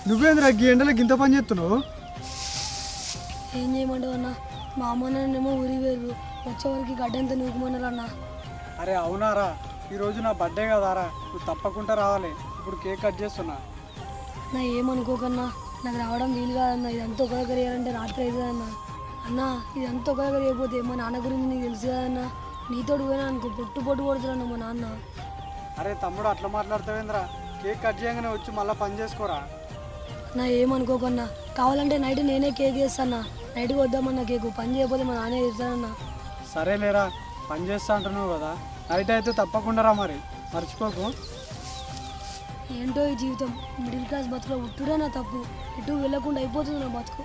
నువ్వేంద్రా గీ ఎండలకు ఇంత పని చేస్తున్నావు? ఏం చేయమంటావు అన్న, మా అమ్మ నాన్నేమో ఊరి వేరు, వచ్చేవరకు గడ్డంతా నూకుమన్నారు అన్న. అరే అవునారా, ఈరోజు నా బర్త్డే కదారా, నువ్వు తప్పకుండా రావాలి. ఇప్పుడు కేక్ కట్ చేస్తున్నా. నా ఏమనుకోకన్నా, నాకు రావడం వీలు కాదన్న. ఇదంతా ఒక దగ్గర వేయాలంటే రాత్రి అవుతుంది అన్న. అన్న ఇదంతా ఒక దగ్గర అయిపోతే మా నాన్న గురించి నీకు తెలుసు కదన్నా. నీతోడు పోయినా అనుకో పొట్టు కొడుతున్నాను మా నాన్న. అరే తమ్ముడు అట్లా మాట్లాడతావేంద్రా? కేక్ కట్ చేయగానే వచ్చి మళ్ళీ పని చేసుకోరా. నా ఏమనుకోకన్నా, కావాలంటే నైట్ నేనే కేక్ వేస్తాను. నైట్కి వద్దామన్నా కేకు, పని చేయకపోతే మా నాన్నే తిడతానన్నా. సరేలేరా, పని చేస్తా అంటున్నావు కదా, నైట్ అయితే తప్పకుండా రా, మరి మర్చిపోకు. ఏంటో ఈ జీవితం, మిడిల్ క్లాస్ బతుకులో ఉట్టుడే నా తప్పు. ఎటు వెళ్ళకుండా అయిపోతుంది నా బతుకు.